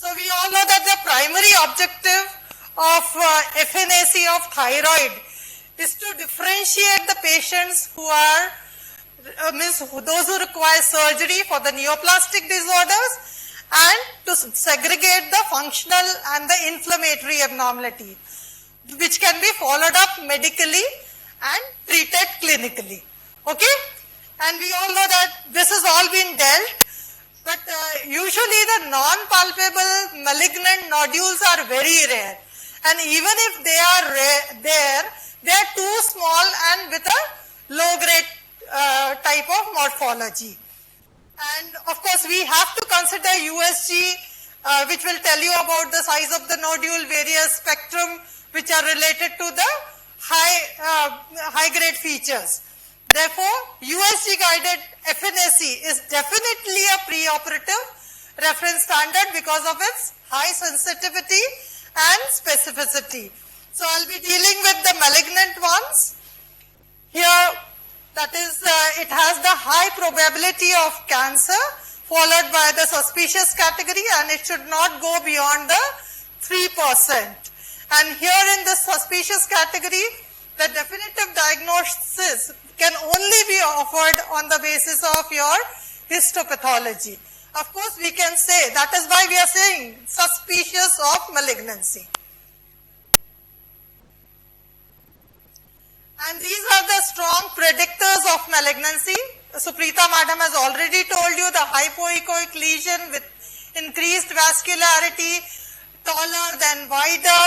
So we all know that the primary objective of FNAC of thyroid is to differentiate the patients who are, those who require surgery for the neoplastic disorders and to segregate the functional and the inflammatory abnormality, which can be followed up medically and treated clinically. Okay? And we all know that this has all been dealt, but usually the non-palpable malignant nodules are very rare. And even if they are there, they are too small and with a low-grade type of morphology. And of course, we have to consider USG, which will tell you about the size of the nodule, various spectrum which are related to the high-grade features. Therefore, USG-guided FNAC is definitely a preoperative reference standard because of its high sensitivity and specificity. So, I'll be dealing with the malignant ones. Here, that is, it has the high probability of cancer followed by the suspicious category, and it should not go beyond the 3%. And here in the suspicious category, the definitive diagnosis can only be offered on the basis of your histopathology. Of course, we can say, that is why we are saying suspicious of malignancy. And these are the strong predictors of malignancy. Suprita madam has already told you the hypoechoic lesion with increased vascularity, taller than wider,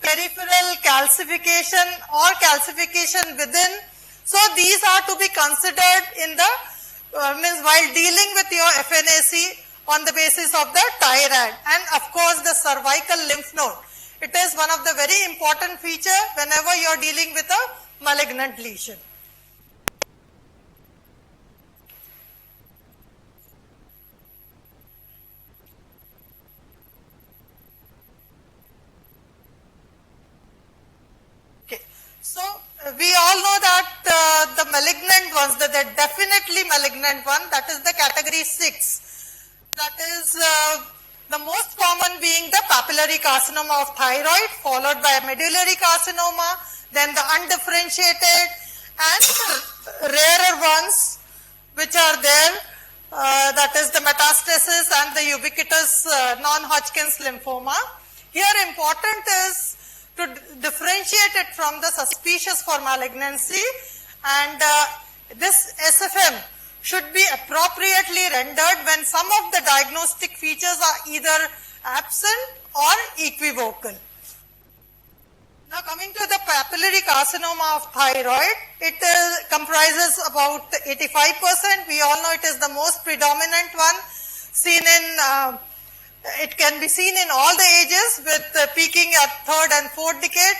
peripheral calcification or calcification within. So these are to be considered in the, while dealing with your FNAC on the basis of the TIRAD. And of course the cervical lymph node. It is one of the very important feature whenever you are dealing with a malignant lesion. So, we all know that the malignant ones, the definitely malignant one, that is the category 6. That is the most common being the papillary carcinoma of thyroid, followed by medullary carcinoma, then the undifferentiated and rarer ones which are there, that is the metastasis and the ubiquitous non-Hodgkin's lymphoma. Here important is to differentiate it from the suspicious for malignancy, and this SFM should be appropriately rendered when some of the diagnostic features are either absent or equivocal. Now coming to the papillary carcinoma of thyroid, it comprises about 85%. We all know it is the most predominant one, seen in it can be seen in all the ages with peaking at third and fourth decade,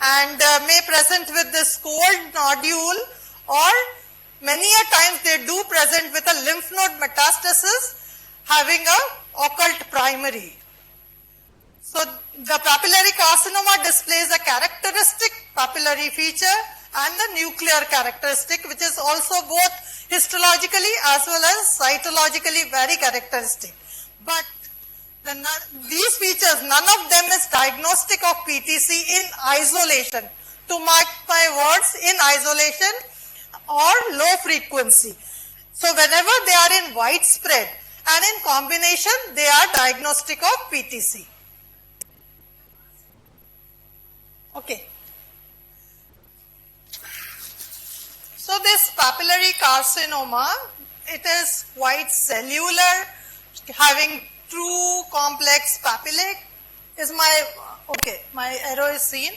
and may present with this cold nodule, or many a times they do present with a lymph node metastasis having a occult primary. So the papillary carcinoma displays a characteristic papillary feature and the nuclear characteristic, which is also both histologically as well as cytologically very characteristic. But these features, none of them is diagnostic of PTC in isolation. To mark my words, in isolation or low frequency. So whenever they are in widespread and in combination, they are diagnostic of PTC. Okay. So this papillary carcinoma, it is quite cellular, having true complex papillae. Is my, okay, my arrow is seen.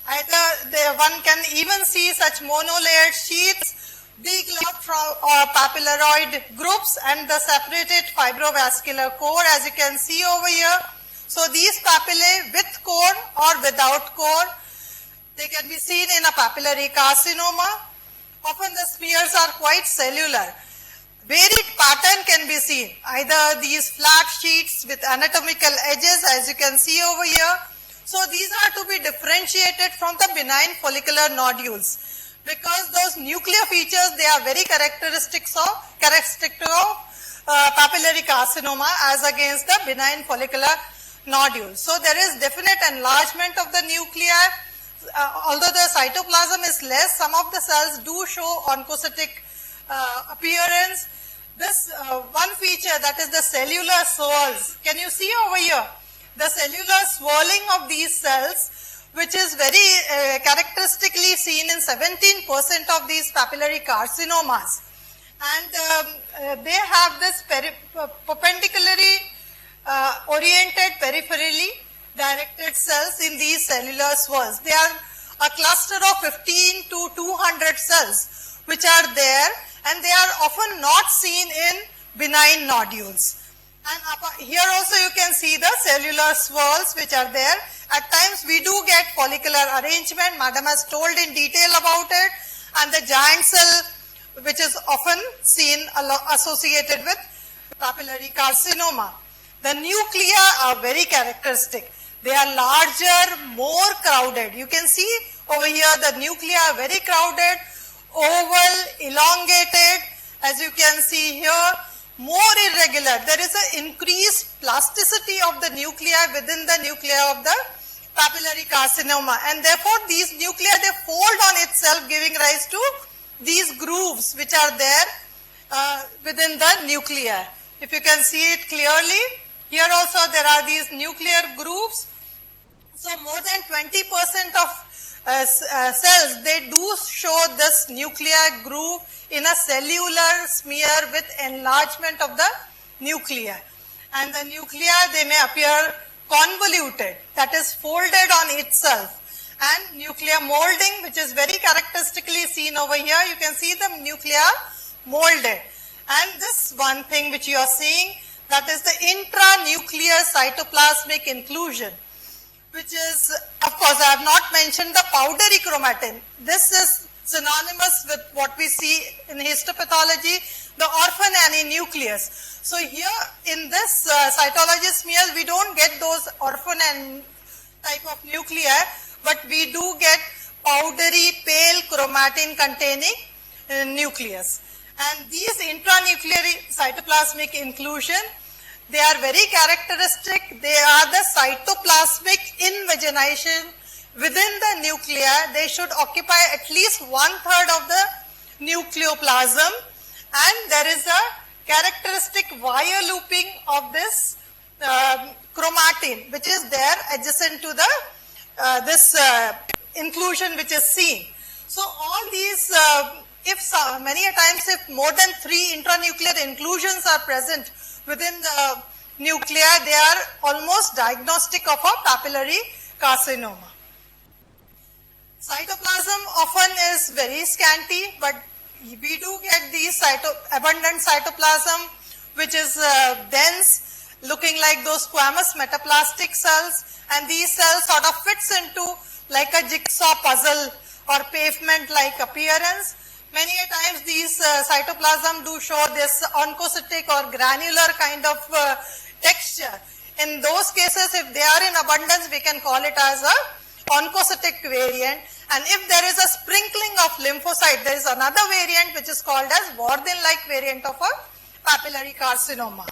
Either one can even see such monolayered sheaths, declothed from papilloid groups and the separated fibrovascular core, as you can see over here. So these papillae with core or without core, they can be seen in a papillary carcinoma. Often the smears are quite cellular. Varied pattern can be seen, either these flat sheets with anatomical edges, as you can see over here. So these are to be differentiated from the benign follicular nodules, because those nuclear features, they are very characteristic of papillary carcinoma as against the benign follicular nodule. So there is definite enlargement of the nuclei. Although the cytoplasm is less, some of the cells do show oncocytic appearance. This one feature, that is the cellular swirls. Can you see over here? The cellular swirling of these cells, which is very characteristically seen in 17% of these papillary carcinomas. And they have this perpendicularly oriented peripherally directed cells in these cellular swirls. They are a cluster of 15 to 200 cells which are there, and they are often not seen in benign nodules. And here also you can see the cellular swirls which are there. At times we do get follicular arrangement. Madam has told in detail about it. And the giant cell, which is often seen associated with papillary carcinoma. The nuclei are very characteristic. They are larger, more crowded. You can see over here the nuclei are very crowded, oval, elongated. As you can see here, more irregular. There is an increased plasticity of the nuclei within the nuclei of the papillary carcinoma, and therefore these nuclei, they fold on itself, giving rise to these grooves which are there within the nuclei. If you can see it clearly, here also there are these nuclear grooves. So more than 20% of cells, they do show this nuclear groove in a cellular smear with enlargement of the nuclei. And the nuclei, they may appear convoluted, that is folded on itself. And nuclear molding, which is very characteristically seen over here, you can see the nuclei molded. And this one thing which you are seeing, that is the intranuclear cytoplasmic inclusion, which is, of course, I have not mentioned the powdery chromatin. This is synonymous with what we see in histopathology, the orphan nucleus. So here in this cytology smear, we don't get those orphan type of nuclei, but we do get powdery pale chromatin containing nucleus. And these intranuclear cytoplasmic inclusion, they are very characteristic. They are the cytoplasmic invagination within the nuclei. They should occupy at least 1/3 of the nucleoplasm, and there is a characteristic wire looping of this chromatin, which is there adjacent to the this inclusion which is seen. So all these, many a times if more than 3 intranuclear inclusions are present within the nuclei, they are almost diagnostic of a papillary carcinoma. Cytoplasm often is very scanty, but we do get these abundant cytoplasm, which is dense, looking like those squamous metaplastic cells, and these cells sort of fits into like a jigsaw puzzle or pavement-like appearance. Many a times these cytoplasm do show this oncocytic or granular kind of texture. In those cases, if they are in abundance, we can call it as a oncocytic variant. And if there is a sprinkling of lymphocyte, there is another variant which is called as Warthin-like variant of a papillary carcinoma.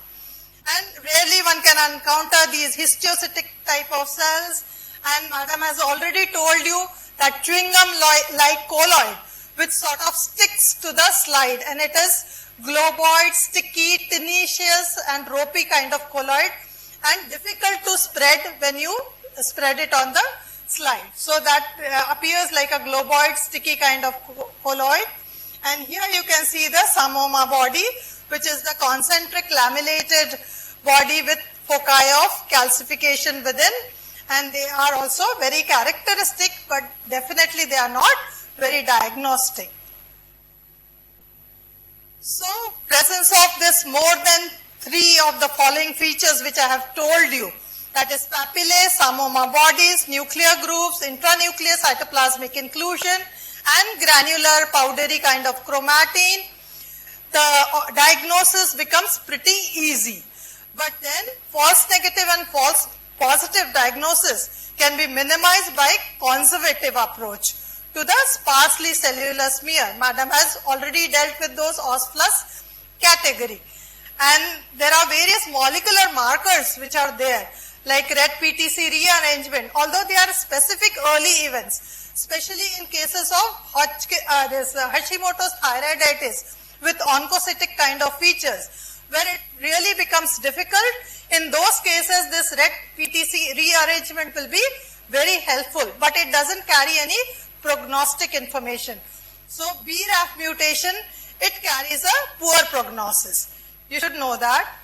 And rarely one can encounter these histiocytic type of cells. And Madam has already told you that chewing gum-like colloid, which sort of sticks to the slide, and it is globoid, sticky, tenacious and ropey kind of colloid, and difficult to spread when you spread it on the slide. So that appears like a globoid, sticky kind of colloid. And here you can see the Psammoma body, which is the concentric lamellated body with foci of calcification within, and they are also very characteristic, but definitely they are not very diagnostic. So, presence of this more than 3 of the following features which I have told you, that is papillae, Psammoma bodies, nuclear grooves, intranuclear cytoplasmic inclusion, and granular powdery kind of chromatin, the diagnosis becomes pretty easy. But then false negative and false positive diagnosis can be minimized by conservative approach to the sparsely cellular smear. Madam has already dealt with those OS+ category. And there are various molecular markers which are there, like red PTC rearrangement, although they are specific early events, especially in cases of Hashimoto's thyroiditis with oncocytic kind of features, where it really becomes difficult. In those cases, this red PTC rearrangement will be very helpful, but it doesn't carry any prognostic information. So BRAF mutation, it carries a poor prognosis. You should know that.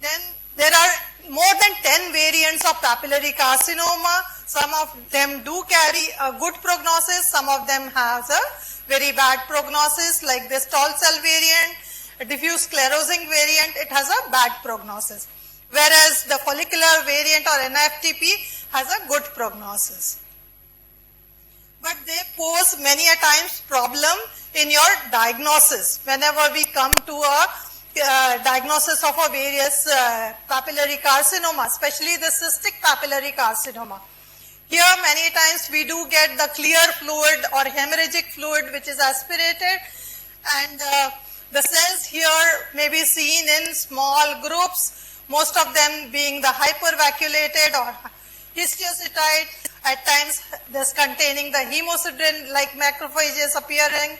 Then there are more than 10 variants of papillary carcinoma. Some of them do carry a good prognosis. Some of them has a very bad prognosis, like this tall cell variant, a diffuse sclerosing variant, it has a bad prognosis. Whereas the follicular variant or NIFTP has a good prognosis. But they pose many a times problem in your diagnosis. Whenever we come to a diagnosis of a various papillary carcinoma, especially the cystic papillary carcinoma. Here many times we do get the clear fluid or hemorrhagic fluid which is aspirated, and the cells here may be seen in small groups, most of them being the hypervacuolated or histiocytide, at times this containing the hemosiderin like macrophages appearing.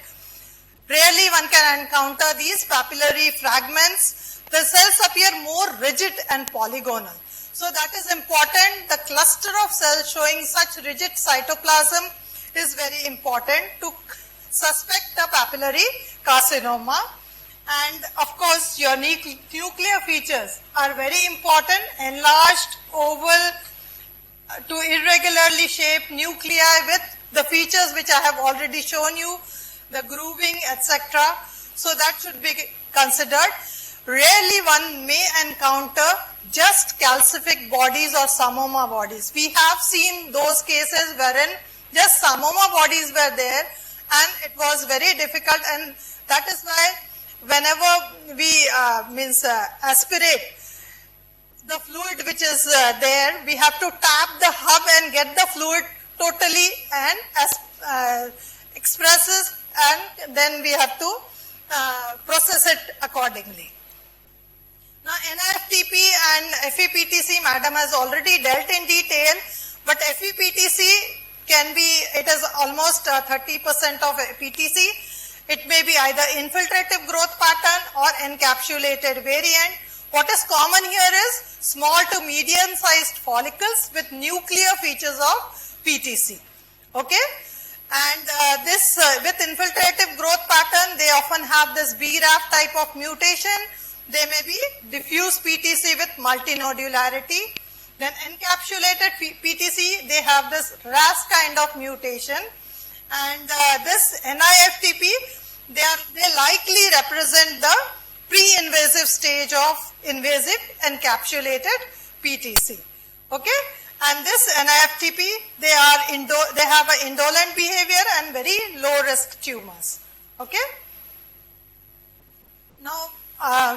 Rarely one can encounter these papillary fragments. The cells appear more rigid and polygonal. So that is important. The cluster of cells showing such rigid cytoplasm is very important to suspect the papillary carcinoma. And of course, your nuclear features are very important. Enlarged, oval, to irregularly shaped nuclei with the features which I have already shown you, the grooving, etc. So that should be considered. Rarely one may encounter just calcific bodies or psammoma bodies. We have seen those cases wherein just psammoma bodies were there and it was very difficult, and that is why whenever we aspirate the fluid which is there, we have to tap the hub and get the fluid totally and expresses, and then we have to process it accordingly. Now NIFTP and FEPTC, madam has already dealt in detail, but FEPTC can be, it is almost 30% of PTC. It may be either infiltrative growth pattern or encapsulated variant. What is common here is small to medium sized follicles with nuclear features of PTC. Okay? And this with infiltrative growth pattern, they often have this BRAF type of mutation. They may be diffuse PTC with multinodularity. Then encapsulated PTC, they have this RAS kind of mutation. And this NIFTP, they likely represent the pre-invasive stage of invasive encapsulated PTC. Okay? And this NIFTP, they have an indolent behavior and very low risk tumors. Okay? Now,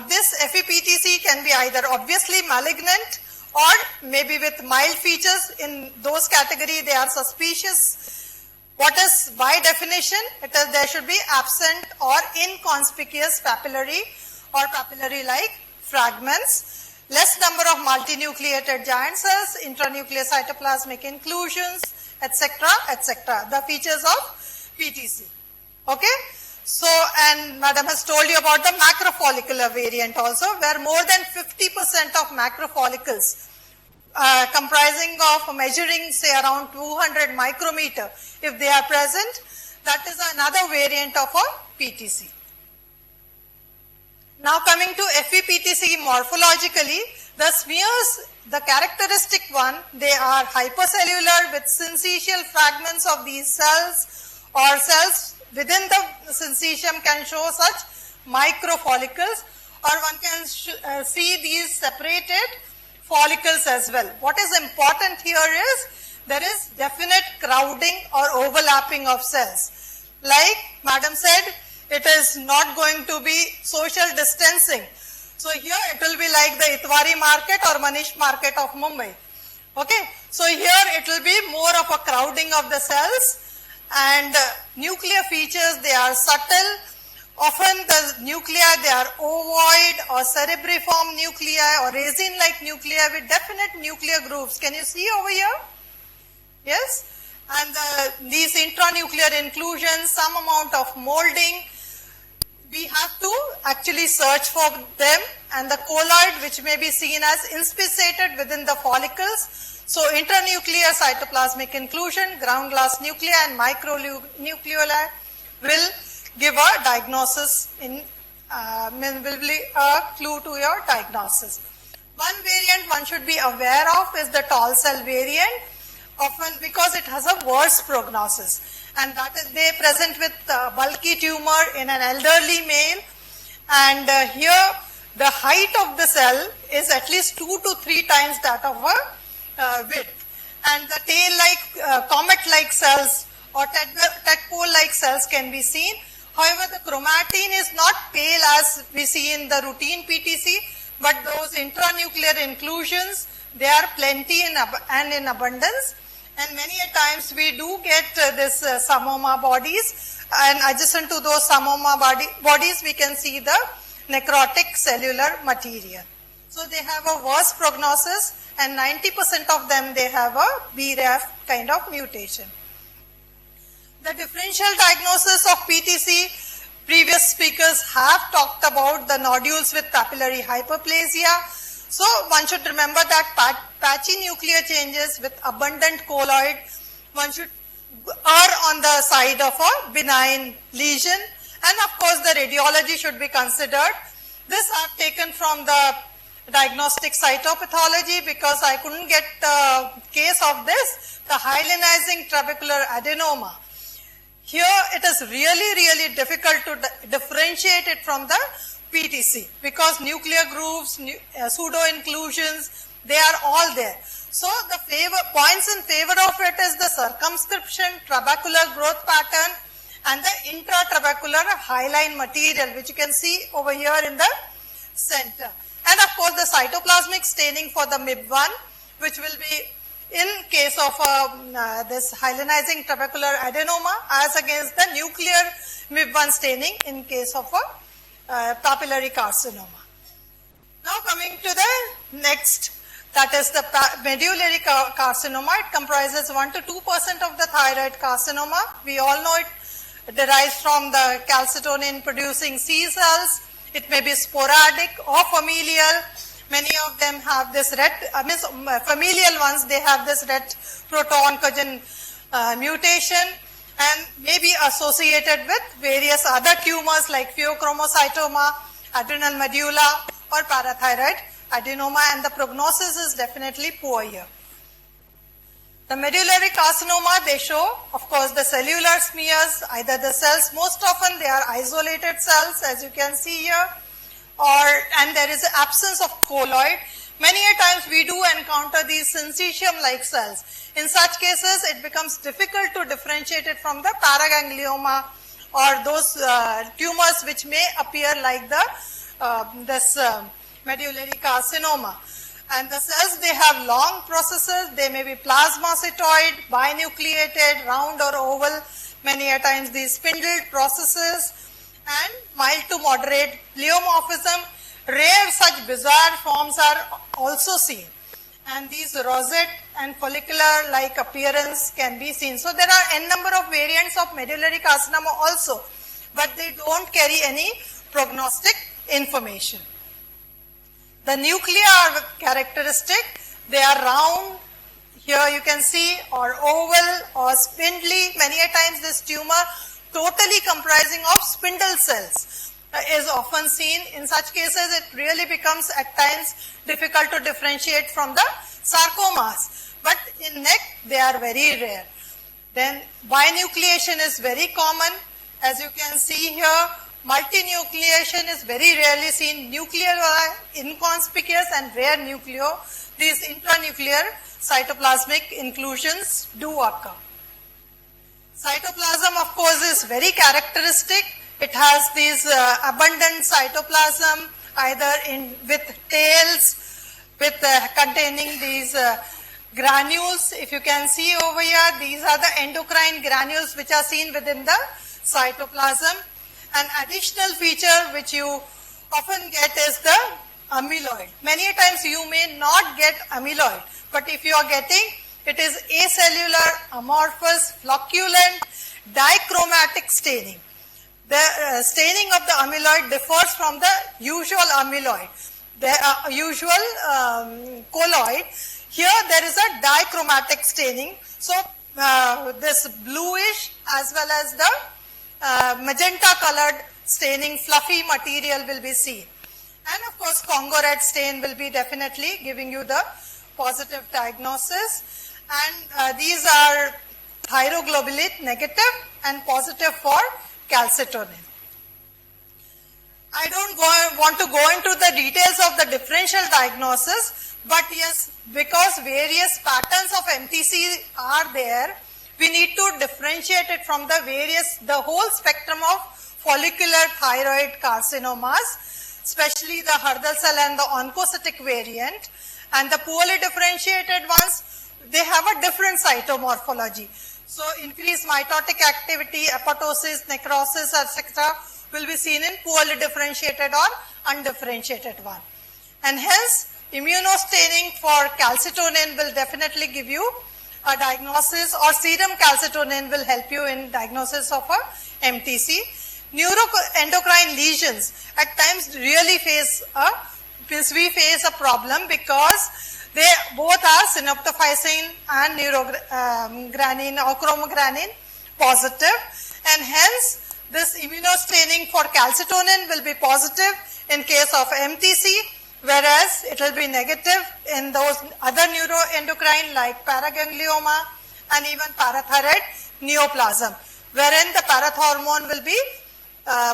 this FEPTC can be either obviously malignant or maybe with mild features. In those categories, they are suspicious. What is by definition? There should be absent or inconspicuous papillary or papillary-like fragments, less number of multinucleated giant cells, intranuclear cytoplasmic inclusions, etc., etc. The features of PTC. Okay? So, and madam has told you about the macrofollicular variant also, where more than 50% of macrofollicles comprising of measuring say around 200 micrometer, if they are present, that is another variant of a PTC. Now coming to FEPTC morphologically, the smears, the characteristic one, they are hypercellular with syncytial fragments of these cells, or cells within the syncytium can show such microfollicles, or one can see these separated follicles as well. What is important here is there is definite crowding or overlapping of cells. Like madam said, it is not going to be social distancing. So here it will be like the Itwari market or Manish market of Mumbai. Okay, so here it will be more of a crowding of the cells, and nuclear features, they are subtle Often the nuclei, they are ovoid or cerebriform nuclei or raisin-like nuclei with definite nuclear grooves. Can you see over here? Yes? And these intranuclear inclusions, some amount of molding, we have to actually search for them, and the colloid, which may be seen as inspissated within the follicles. So intranuclear cytoplasmic inclusion, ground glass nuclei and micronucleoli will give a diagnosis will be a clue to your diagnosis. One variant one should be aware of is the tall cell variant, often because it has a worse prognosis, and that is they present with bulky tumor in an elderly male, and here the height of the cell is at least 2 to 3 times that of a width, and the tail-like comet-like cells or tadpole-like cells can be seen. However, the chromatin is not pale as we see in the routine PTC, but those intranuclear inclusions, they are plenty and in abundance. And many a times we do get this psammoma bodies, and adjacent to those psammoma bodies we can see the necrotic cellular material. So they have a worse prognosis, and 90% of them they have a BRAF kind of mutation. The differential diagnosis of PTC, previous speakers have talked about the nodules with papillary hyperplasia. So one should remember that patchy nuclear changes with abundant colloid, one should err on the side of a benign lesion, and of course the radiology should be considered. This I have taken from the diagnostic cytopathology because I couldn't get a case of this, the hyalinizing trabecular adenoma. Here it is really difficult to differentiate it from the PTC because nuclear grooves, pseudo inclusions, they are all there. So the points in favor of it is the circumscription, trabecular growth pattern, and the intratrabecular hyaline material, which you can see over here in the center. And of course the cytoplasmic staining for the MIB1, which will be in case of this hyalinizing trabecular adenoma as against the nuclear MIB1 staining in case of a papillary carcinoma. Now coming to the next, that is the medullary carcinoma. It comprises 1 to 2% of the thyroid carcinoma. We all know it derives from the calcitonin producing C cells. It may be sporadic or familial. Many of them have this red, familial ones, they have this red proto-oncogene mutation and may be associated with various other tumors like pheochromocytoma, adrenal medulla or parathyroid adenoma, and the prognosis is definitely poor here. The medullary carcinoma, they show, of course, the cellular smears, either the cells, most often they are isolated cells as you can see here, and there is absence of colloid. Many a times we do encounter these syncytium-like cells. In such cases, it becomes difficult to differentiate it from the paraganglioma or those tumors which may appear like the medullary carcinoma. And the cells, they have long processes. They may be plasmacytoid, binucleated, round or oval. Many a times these spindled processes, and mild to moderate pleomorphism. Rare such bizarre forms are also seen, and these rosette and follicular-like appearance can be seen. So there are n number of variants of medullary carcinoma also, but they don't carry any prognostic information. The nuclei are characteristic. They are round, here you can see, or oval or spindly. Many a times this tumor totally comprising of spindle cells is often seen. In such cases, it really becomes at times difficult to differentiate from the sarcomas. But in neck, they are very rare. Then binucleation is very common. As you can see here, multinucleation is very rarely seen. Nuclear are inconspicuous and rare nucleo. These intranuclear cytoplasmic inclusions do occur. Cytoplasm, of course, is very characteristic. It has these abundant cytoplasm, either with tails, with containing these granules. If you can see over here, these are the endocrine granules which are seen within the cytoplasm. An additional feature which you often get is the amyloid. Many times you may not get amyloid, but if you are getting, it is acellular, amorphous, flocculent, dichromatic staining. The staining of the amyloid differs from the usual amyloid, the usual colloid. Here there is a dichromatic staining. So this bluish as well as the magenta colored staining, fluffy material will be seen. And of course Congo red stain will be definitely giving you the positive diagnosis. And these are thyroglobulin negative and positive for calcitonin. I don't want to go into the details of the differential diagnosis, but yes, because various patterns of MTC are there, we need to differentiate it from the whole spectrum of follicular thyroid carcinomas, especially the Hurdle cell and the oncocytic variant. And the poorly differentiated ones, they have a different cytomorphology. So increased mitotic activity, apoptosis, necrosis, etc. will be seen in poorly differentiated or undifferentiated one. And hence, immunostaining for calcitonin will definitely give you a diagnosis, or serum calcitonin will help you in diagnosis of a MTC. Neuroendocrine lesions at times really face a problem because they both are synaptophysin and neurogranin or chromogranin positive, and hence this immunostaining for calcitonin will be positive in case of MTC, whereas it will be negative in those other neuroendocrine like paraganglioma and even parathyroid neoplasm, wherein the parathormone will be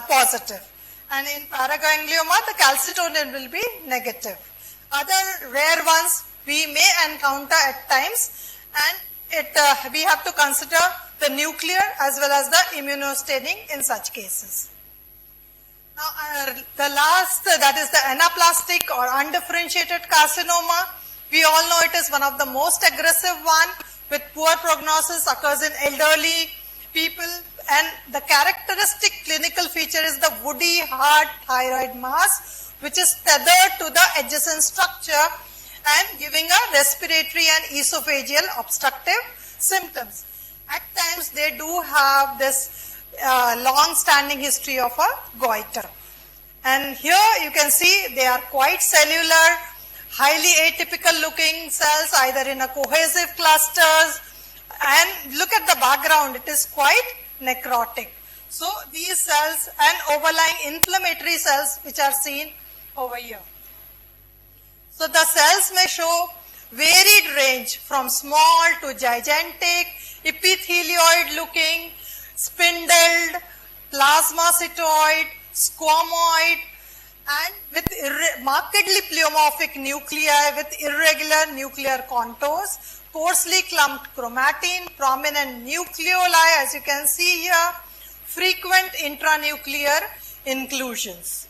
positive. And in paraganglioma, the calcitonin will be negative. Other rare ones we may encounter at times, and we have to consider the nuclear as well as the immunostaining in such cases. Now, the last, that is the anaplastic or undifferentiated carcinoma. We all know it is one of the most aggressive one with poor prognosis, occurs in elderly people, and the characteristic clinical feature is the woody hard thyroid mass, which is tethered to the adjacent structure and giving a respiratory and esophageal obstructive symptoms. At times they do have this long-standing history of a goiter. And here you can see they are quite cellular, highly atypical looking cells, either in a cohesive clusters, and look at the background, it is quite necrotic. So these cells and overlying inflammatory cells which are seen over here. So the cells may show varied range from small to gigantic, epithelioid looking, spindled, plasmacytoid, squamoid, and with markedly pleomorphic nuclei with irregular nuclear contours, coarsely clumped chromatin, prominent nucleoli as you can see here, frequent intranuclear inclusions.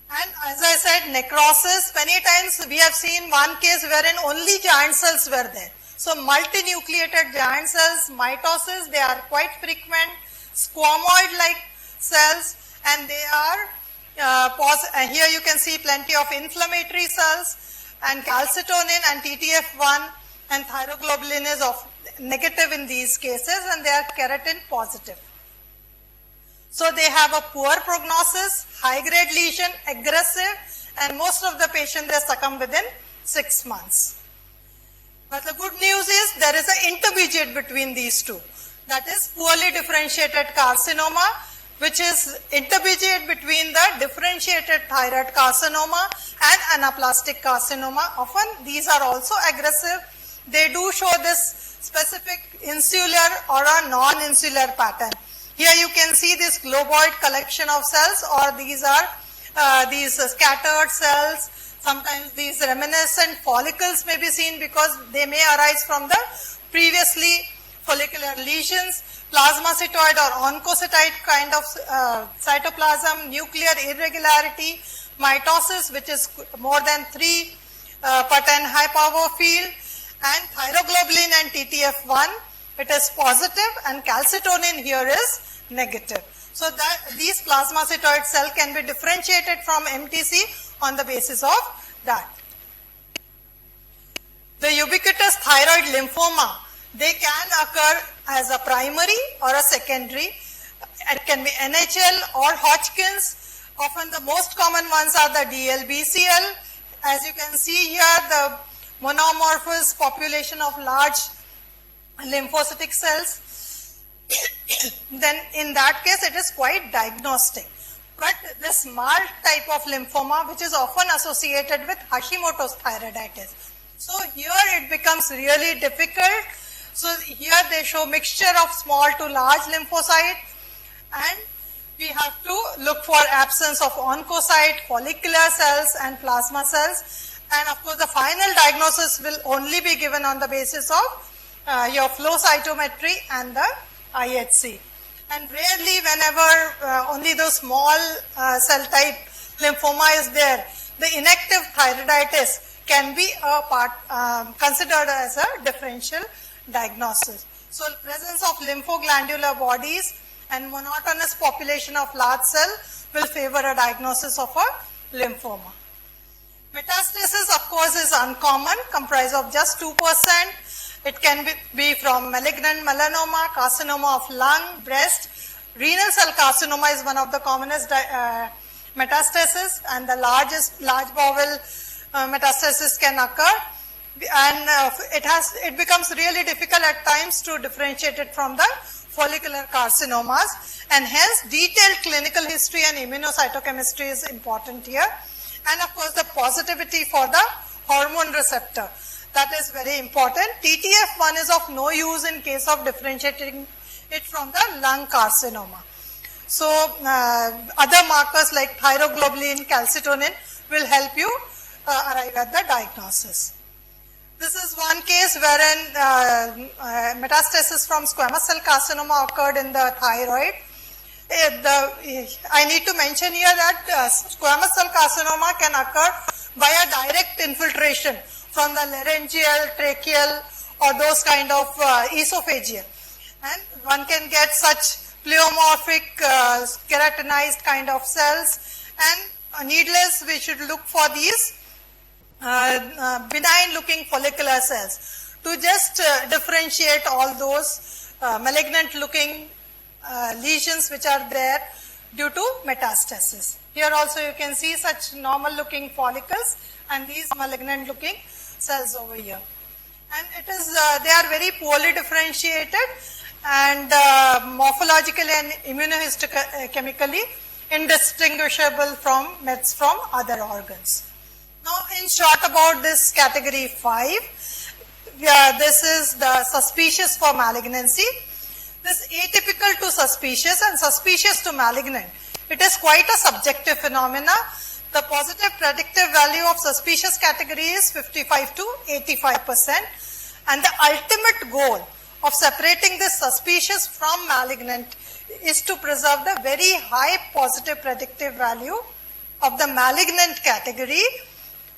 And as I said, necrosis, many times we have seen one case wherein only giant cells were there. So multinucleated giant cells, mitosis, they are quite frequent, squamoid-like cells, and they are, here you can see plenty of inflammatory cells, and calcitonin and TTF1 and thyroglobulin is negative in these cases, and they are keratin positive. So they have a poor prognosis, high-grade lesion, aggressive, and most of the patients they succumb within 6 months. But the good news is there is an intermediate between these two. That is poorly differentiated carcinoma, which is intermediate between the differentiated thyroid carcinoma and anaplastic carcinoma. Often these are also aggressive. They do show this specific insular or a non-insular pattern. Here you can see this globoid collection of cells, or these are these scattered cells. Sometimes these reminiscent follicles may be seen because they may arise from the previously follicular lesions, plasmacytoid or oncocytoid kind of cytoplasm, nuclear irregularity, mitosis which is more than 3 per 10 high power field, and thyroglobulin and TTF1, it is positive, and calcitonin here is negative. So that these plasmacytoid cell can be differentiated from MTC on the basis of that. The ubiquitous thyroid lymphoma, they can occur as a primary or a secondary. It can be NHL or Hodgkin's. Often the most common ones are the DLBCL. As you can see here, the monomorphous population of large lymphocytic cells. Then in that case, it is quite diagnostic. But this MALT type of lymphoma, which is often associated with Hashimoto's thyroiditis. So here it becomes really difficult. So here they show mixture of small to large lymphocyte, and we have to look for absence of oncocyte, follicular cells and plasma cells. And of course the final diagnosis will only be given on the basis of your flow cytometry and the IHC. And rarely, whenever only the small cell type lymphoma is there, the inactive thyroiditis can be a part considered as a differential diagnosis. So presence of lymphoglandular bodies and monotonous population of large cell will favor a diagnosis of a lymphoma. Metastasis, of course, is uncommon, comprised of just 2%. It can be from malignant melanoma, carcinoma of lung, breast. Renal cell carcinoma is one of the commonest metastasis, and the large bowel metastasis can occur. And it becomes really difficult at times to differentiate it from the follicular carcinomas, and hence detailed clinical history and immunocytochemistry is important here. And of course the positivity for the hormone receptor, that is very important. TTF1 is of no use in case of differentiating it from the lung carcinoma. So other markers like thyroglobulin, calcitonin will help you arrive at the diagnosis. This is one case wherein metastasis from squamous cell carcinoma occurred in the thyroid. I need to mention here that squamous cell carcinoma can occur by a direct infiltration from the laryngeal, tracheal, or those kind of esophageal. And one can get such pleomorphic, keratinized kind of cells, and needless, we should look for these benign looking follicular cells to just differentiate all those malignant looking lesions which are there due to metastasis. Here also you can see such normal looking follicles and these malignant looking cells over here. And it is, they are very poorly differentiated and morphologically and immunohistochemically indistinguishable from mets from other organs. Now in short about this category 5, this is the suspicious for malignancy. This atypical to suspicious and suspicious to malignant, it is quite a subjective phenomena. The positive predictive value of suspicious category is 55 to 85%, and the ultimate goal of separating this suspicious from malignant is to preserve the very high positive predictive value of the malignant category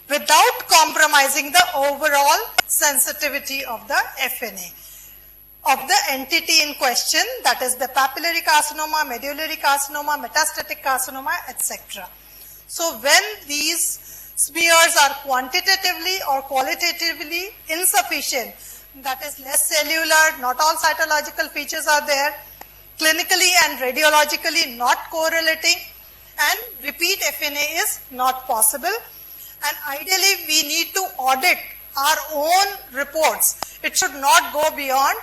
without compromising the overall sensitivity of the FNA of the entity in question, that is the papillary carcinoma, medullary carcinoma, metastatic carcinoma, etc. So when these smears are quantitatively or qualitatively insufficient, that is less cellular, not all cytological features are there, clinically and radiologically not correlating, and repeat FNA is not possible. And ideally we need to audit our own reports. It should not go beyond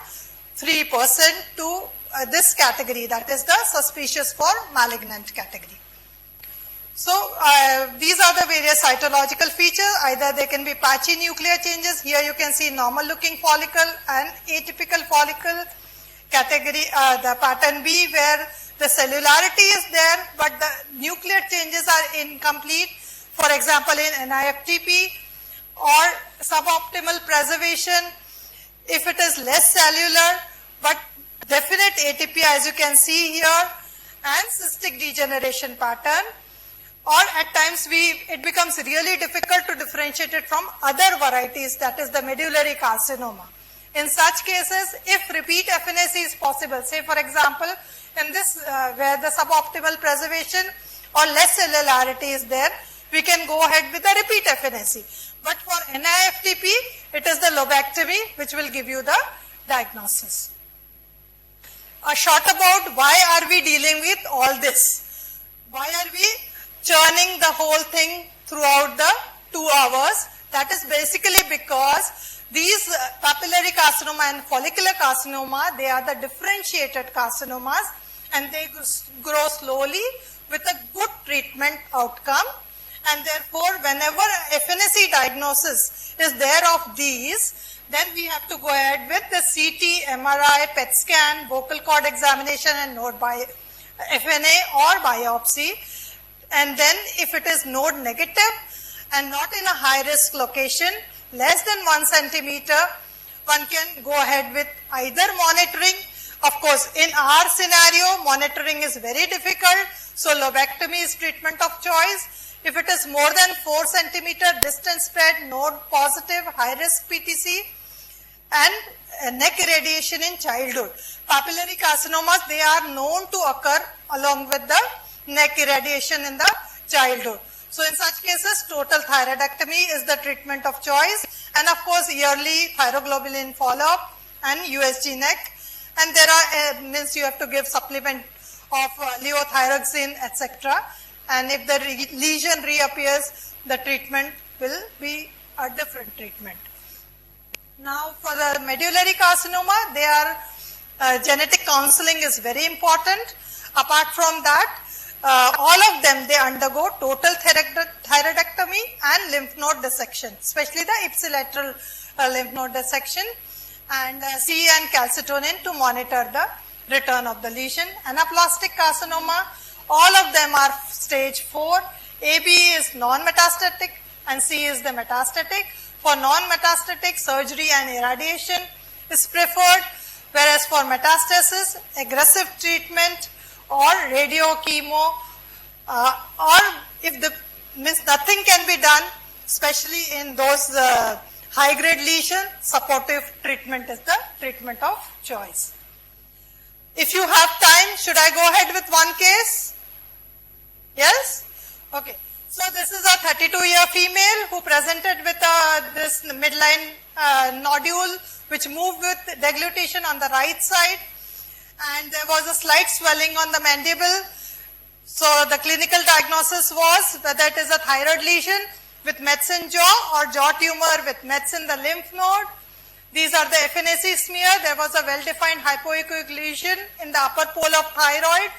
3% to this category, that is the suspicious for malignant category. So these are the various cytological features. Either they can be patchy nuclear changes. Here you can see normal looking follicle and atypical follicle. Category, the pattern B where the cellularity is there but the nuclear changes are incomplete. For example in NIFTP, or suboptimal preservation if it is less cellular but definite ATP as you can see here, and cystic degeneration pattern, or at times it becomes really difficult to differentiate it from other varieties, that is the medullary carcinoma, In such cases, if repeat FNAC is possible, say for example, in this where the suboptimal preservation or less cellularity is there, we can go ahead with the repeat FNAC. But for NIFTP, it is the lobectomy which will give you the diagnosis. A short about why are we dealing with all this? Why are we churning the whole thing throughout the 2 hours? That is basically because these papillary carcinoma and follicular carcinoma, they are the differentiated carcinomas and they grow slowly with a good treatment outcome. And therefore, whenever FNAC diagnosis is there of these, then we have to go ahead with the CT, MRI, PET scan, vocal cord examination and node by FNA or biopsy. And then if it is node negative and not in a high risk location, less than 1 centimeter, one can go ahead with either monitoring. Of course, in our scenario, monitoring is very difficult, so lobectomy is treatment of choice. If it is more than 4 centimeter distance spread, node positive, high risk PTC, and neck irradiation in childhood. Papillary carcinomas, they are known to occur along with the neck irradiation in the childhood. So in such cases, total thyroidectomy is the treatment of choice, and of course yearly thyroglobulin follow-up and USG neck. And there are means you have to give supplement of levothyroxine, etc. And if the lesion reappears, the treatment will be a different treatment. Now for the medullary carcinoma, they are genetic counseling is very important. Apart from that, all of them, they undergo total thyroidectomy and lymph node dissection, especially the ipsilateral lymph node dissection, and C and calcitonin to monitor the return of the lesion. Anaplastic carcinoma, all of them are stage 4. AB is non-metastatic and C is the metastatic. For non-metastatic, surgery and irradiation is preferred, whereas for metastasis, aggressive treatment or radio chemo, or if the means nothing can be done, especially in those high-grade lesions, supportive treatment is the treatment of choice. If you have time, should I go ahead with one case? Yes? Okay. So this is a 32-year female who presented with this midline nodule which moved with deglutition on the right side, and there was a slight swelling on the mandible. So the clinical diagnosis was whether it is a thyroid lesion with mets in jaw or jaw tumor with mets in the lymph node. These are the FNAC smear. There was a well-defined hypoechoic lesion in the upper pole of thyroid.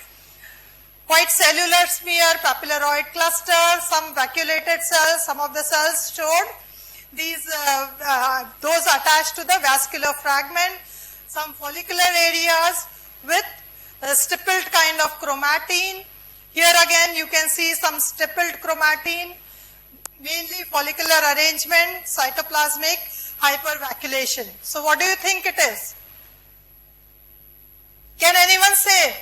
White cellular smear, papilloid cluster, some vacuolated cells, some of the cells showed. These, those attached to the vascular fragment, some follicular areas with a stippled kind of chromatine. Here again you can see some stippled chromatine, mainly follicular arrangement, cytoplasmic hypervacuolation. So what do you think it is? Can anyone say?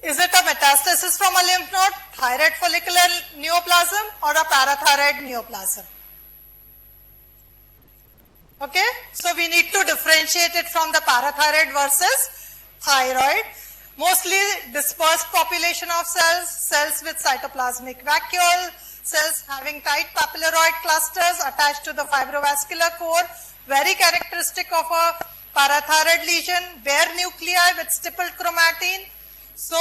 Is it a metastasis from a lymph node, thyroid follicular neoplasm, or a parathyroid neoplasm? Okay, so we need to differentiate it from the parathyroid versus thyroid. Mostly dispersed population of cells, cells with cytoplasmic vacuole, cells having tight papilloid clusters attached to the fibrovascular core, very characteristic of a parathyroid lesion, bare nuclei with stippled chromatine. So,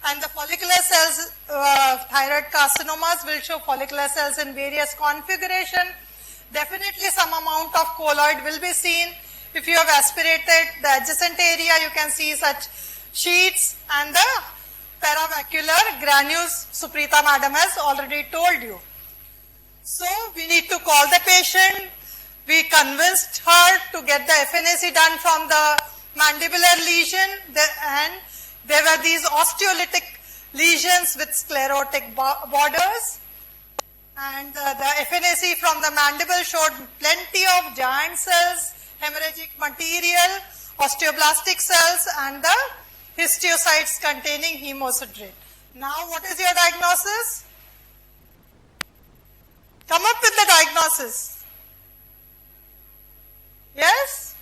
and the follicular cells, thyroid carcinomas will show follicular cells in various configuration. Definitely some amount of colloid will be seen. If you have aspirated the adjacent area, you can see such sheets and the paravascular granules Suprita madam has already told you. So, we need to call the patient. We convinced her to get the FNAC done from the mandibular lesion, and there were these osteolytic lesions with sclerotic borders, and the FNAC from the mandible showed plenty of giant cells, hemorrhagic material, osteoblastic cells, and the histiocytes containing hemosiderate. Now what is your diagnosis? Come up with the diagnosis. Yes?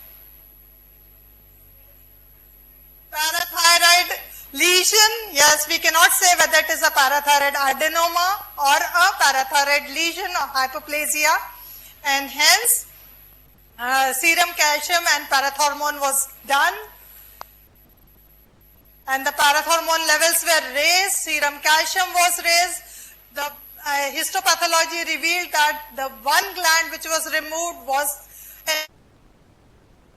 Parathyroid lesion. Yes, we cannot say whether it is a parathyroid adenoma or a parathyroid lesion or hypoplasia. And hence, serum calcium and parathormone was done. And the parathormone levels were raised, serum calcium was raised. The histopathology revealed that the one gland which was removed was,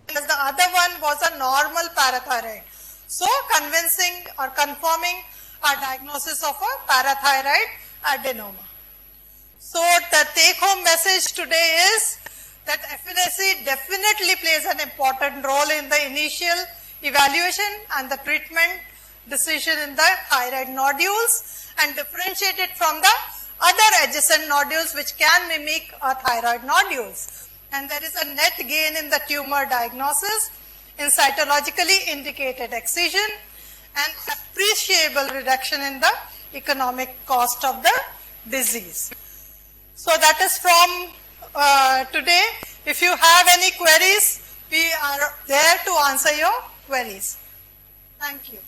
and the other one was a normal parathyroid. So convincing or confirming our diagnosis of a parathyroid adenoma. So the take-home message today is that FNAC definitely plays an important role in the initial evaluation and the treatment decision in the thyroid nodules and differentiate it from the other adjacent nodules which can mimic a thyroid nodules. And there is a net gain in the tumor diagnosis in cytologically indicated excision and appreciable reduction in the economic cost of the disease. So that is from today. If you have any queries, we are there to answer your queries. Thank you.